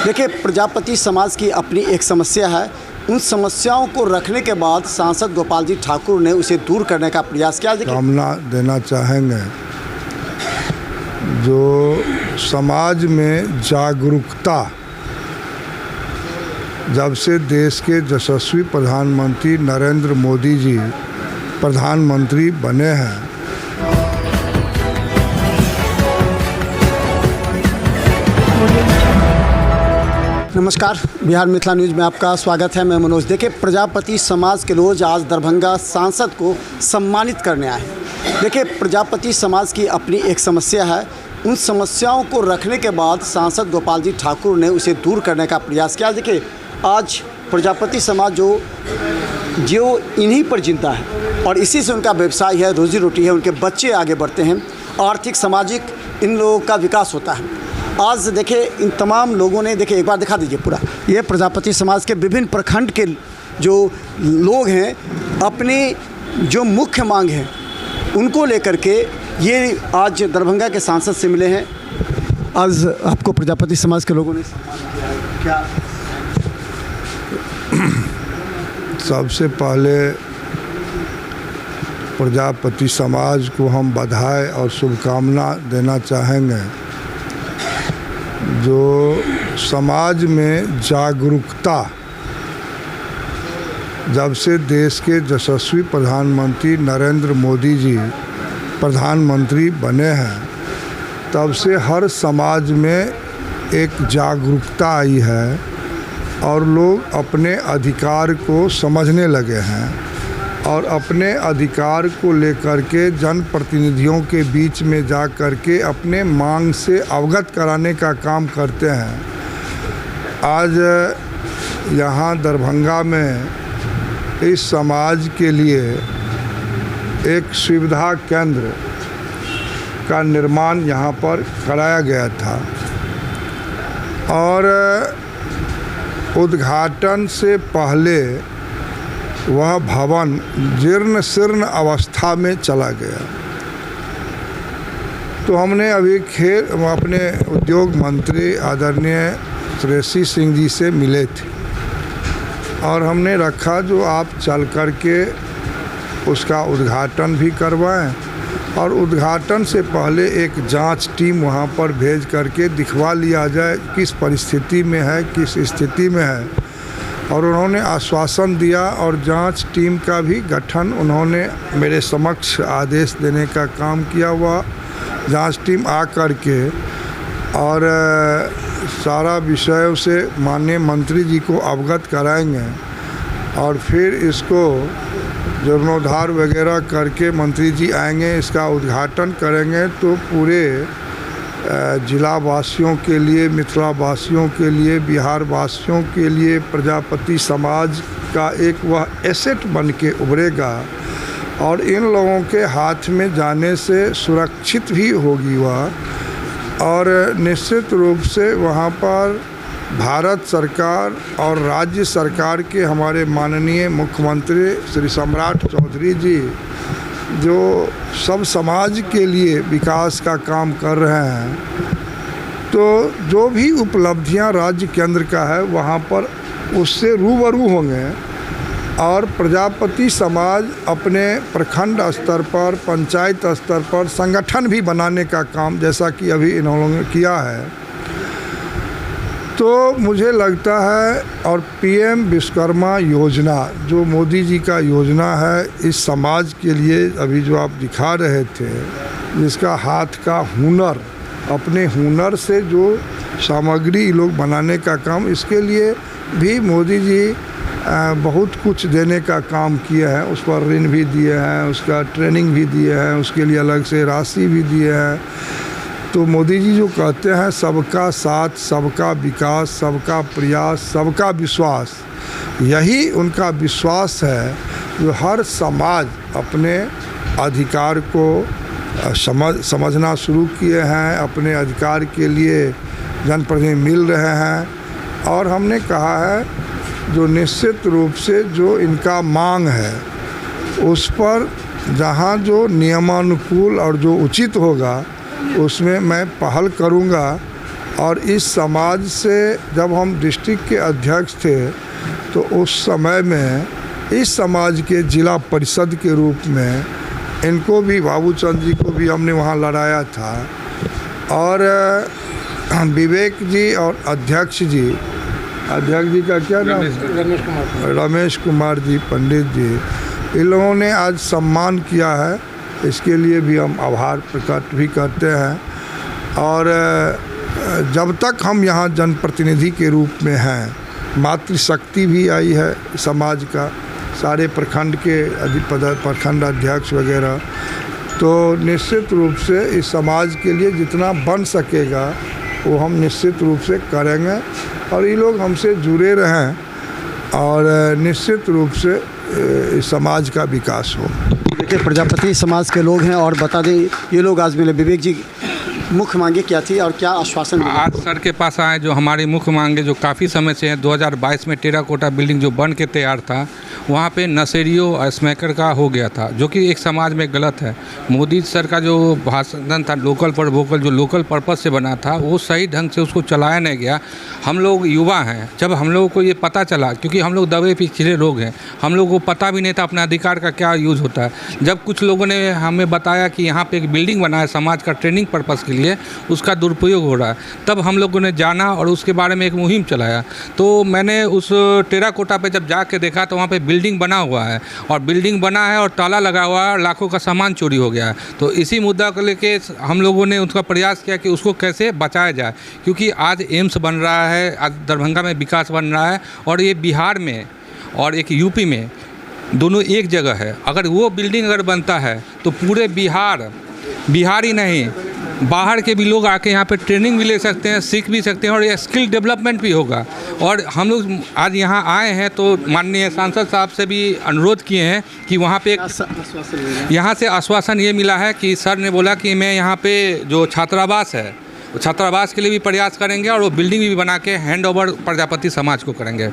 देखिए, प्रजापति समाज की अपनी एक समस्या है। उन समस्याओं को रखने के बाद सांसद गोपाल जी ठाकुर ने उसे दूर करने का प्रयास किया। कामना देना चाहेंगे जो समाज में जागरूकता जब से देश के यशस्वी प्रधानमंत्री नरेंद्र मोदी जी प्रधानमंत्री बने हैं, नमस्कार, बिहार मिथिला न्यूज़ में आपका स्वागत है। मैं मनोज। देखिए, प्रजापति समाज के लोग आज दरभंगा सांसद को सम्मानित करने आए। देखिए, प्रजापति समाज की अपनी एक समस्या है। उन समस्याओं को रखने के बाद सांसद गोपाल जी ठाकुर ने उसे दूर करने का प्रयास किया। देखिए, आज प्रजापति समाज जो इन्हीं पर जीता है और इसी से उनका व्यवसाय है, रोजी रोटी है, उनके बच्चे आगे बढ़ते हैं, आर्थिक सामाजिक इन लोगों का विकास होता है। आज देखिए, इन तमाम लोगों ने, देखिए एक बार दिखा दीजिए पूरा, ये प्रजापति समाज के विभिन्न प्रखंड के जो लोग हैं, अपनी जो मुख्य मांग है उनको लेकर के ये आज दरभंगा के सांसद से मिले हैं। आज आपको प्रजापति समाज के लोगों ने क्या? सबसे पहले प्रजापति समाज को हम बधाई और शुभकामना देना चाहेंगे जो समाज में जागरूकता जब से देश के यशस्वी प्रधानमंत्री नरेंद्र मोदी जी प्रधानमंत्री बने हैं, तब से हर समाज में एक जागरूकता आई है और लोग अपने अधिकार को समझने लगे हैं और अपने अधिकार को लेकर के जनप्रतिनिधियों के बीच में जा कर के अपने मांग से अवगत कराने का काम करते हैं। आज यहाँ दरभंगा में इस समाज के लिए एक सुविधा केंद्र का निर्माण यहाँ पर कराया गया था और उद्घाटन से पहले वह भवन जीर्ण शीर्ण अवस्था में चला गया। तो हमने अभी अपने उद्योग मंत्री आदरणीय श्रेयसी सिंह जी से मिले थे और हमने रखा जो आप चल कर के उसका उद्घाटन भी करवाएं और उद्घाटन से पहले एक जांच टीम वहां पर भेज करके दिखवा लिया जाए किस परिस्थिति में है, किस स्थिति में है। और उन्होंने आश्वासन दिया और जांच टीम का भी गठन उन्होंने मेरे समक्ष आदेश देने का काम किया। हुआ जांच टीम आ कर के और सारा विषयों से माननीय मंत्री जी को अवगत कराएंगे और फिर इसको जीर्णोद्धार वगैरह करके मंत्री जी आएंगे, इसका उद्घाटन करेंगे। तो पूरे जिला वासियों के लिए, मिथिला वासियों के लिए, बिहार वासियों के लिए प्रजापति समाज का एक वह एसेट बन के उभरेगा और इन लोगों के हाथ में जाने से सुरक्षित भी होगी वह। और निश्चित रूप से वहाँ पर भारत सरकार और राज्य सरकार के हमारे माननीय मुख्यमंत्री श्री सम्राट चौधरी जी जो सब समाज के लिए विकास का काम कर रहे हैं, तो जो भी उपलब्धियां राज्य केंद्र का है वहां पर उससे रूबरू होंगे और प्रजापति समाज अपने प्रखंड स्तर पर, पंचायत स्तर पर संगठन भी बनाने का काम जैसा कि अभी इन लोगों ने किया है। तो मुझे लगता है और पीएम विश्वकर्मा योजना जो मोदी जी का योजना है इस समाज के लिए, अभी जो आप दिखा रहे थे, जिसका हाथ का हुनर, अपने हुनर से जो सामग्री लोग बनाने का काम, इसके लिए भी मोदी जी बहुत कुछ देने का काम किए हैं। उस पर ऋण भी दिए हैं, उसका ट्रेनिंग भी दिए हैं, उसके लिए अलग से राशि भी दिए हैं। तो मोदी जी जो कहते हैं सबका साथ, सबका विकास, सबका प्रयास, सबका विश्वास, यही उनका विश्वास है जो हर समाज अपने अधिकार को समझना शुरू किए हैं, अपने अधिकार के लिए जनप्रतिनिधि मिल रहे हैं। और हमने कहा है जो निश्चित रूप से जो इनका मांग है उस पर जहाँ जो नियमानुकूल और जो उचित होगा उसमें मैं पहल करूँगा और इस समाज से जब हम डिस्ट्रिक्ट के अध्यक्ष थे तो उस समय में इस समाज के जिला परिषद के रूप में इनको भी, बाबूचंद जी को भी हमने वहाँ लड़ाया था। और विवेक जी और अध्यक्ष जी का क्या नाम? रमेश कुमार जी पंडित जी, इन लोगों ने आज सम्मान किया है, इसके लिए भी हम आभार प्रकट भी करते हैं। और जब तक हम यहाँ जनप्रतिनिधि के रूप में हैं, मातृशक्ति भी आई है समाज का, सारे प्रखंड के प्रखंड अध्यक्ष वगैरह, तो निश्चित रूप से इस समाज के लिए जितना बन सकेगा वो हम निश्चित रूप से करेंगे। और ये लोग हमसे जुड़े रहें और निश्चित रूप से इस समाज का विकास हो। देखिए, प्रजापति समाज के लोग हैं और बता दें, ये लोग आज मिले। विवेक जी, मुख्य मांगे क्या थी और क्या आश्वासन मिला? आज सर के पास आए, जो हमारी मुख्य मांगे जो काफ़ी समय से हैं, 2022 में टेराकोटा बिल्डिंग जो बन के तैयार था, वहाँ पे नशेड़ियों और स्मैकर का हो गया था, जो कि एक समाज में गलत है। मोदी सर का जो भाषण था लोकल फॉर वोकल, जो लोकल पर्पस से बना था, वो सही ढंग से उसको चलाया नहीं गया। हम लोग युवा हैं, जब हम लोगों को ये पता चला, क्योंकि हम लोग दबे पिछड़े लोग हैं, हम लोग को पता भी नहीं था अपने अधिकार का क्या यूज़ होता है। जब कुछ लोगों ने हमें बताया कि यहाँ पे एक बिल्डिंग बना है समाज का ट्रेनिंग पर्पस के लिए, उसका दुरुपयोग हो रहा है, तब हम लोगों ने जाना और उसके बारे में एक मुहिम चलाया। तो मैंने उस टेराकोटा पे जब जाके देखा तो वहाँ पे बिल्डिंग बना हुआ है, और बिल्डिंग बना है और ताला लगा हुआ है, लाखों का सामान चोरी हो गया है। तो इसी मुद्दा को लेके हम लोगों ने उसका प्रयास किया कि उसको कैसे बचाया जाए, क्योंकि आज एम्स बन रहा है, आज दरभंगा में विकास बन रहा है, और ये बिहार में और एक यूपी में दोनों एक जगह है। अगर वो बिल्डिंग अगर बनता है तो पूरे बिहार ही नहीं, बाहर के भी लोग आके यहाँ पे ट्रेनिंग भी ले सकते हैं, सीख भी सकते हैं, और ये स्किल डेवलपमेंट भी होगा। और हम लोग आज यहाँ आए हैं तो माननीय सांसद साहब से भी अनुरोध किए हैं कि वहाँ पे यहाँ से आश्वासन ये मिला है कि सर ने बोला कि मैं यहाँ पे जो छात्रावास है, छात्रावास के लिए भी प्रयास करेंगे और वो बिल्डिंग भी बना के हैंड ओवर प्रजापति समाज को करेंगे।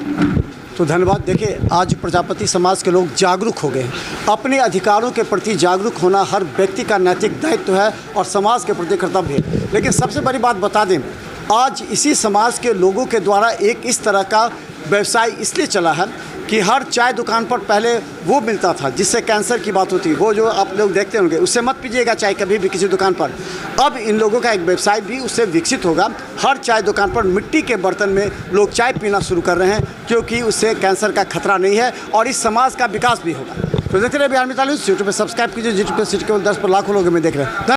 तो धन्यवाद। देखिए, आज प्रजापति समाज के लोग जागरूक हो गए। अपने अधिकारों के प्रति जागरूक होना हर व्यक्ति का नैतिक दायित्व है और समाज के प्रति कर्तव्य है। लेकिन सबसे बड़ी बात बता दें, आज इसी समाज के लोगों के द्वारा एक इस तरह का व्यवसाय इसलिए चला है कि हर चाय दुकान पर पहले वो मिलता था जिससे कैंसर की बात होती, वो जो आप लोग देखते होंगे, उससे मत पीजिएगा चाय कभी भी किसी दुकान पर। अब इन लोगों का एक व्यवसाय भी उससे विकसित होगा। हर चाय दुकान पर मिट्टी के बर्तन में लोग चाय पीना शुरू कर रहे हैं, क्योंकि उससे कैंसर का खतरा नहीं है और इस समाज का विकास भी होगा। तो देखते रहिए बिहार मित्र न्यूज़। यूट्यूब पर सब्सक्राइब कीजिए, यूट्यूब पर सिटी केवल 10 पर लाखों लोग हमें देख रहे हैं।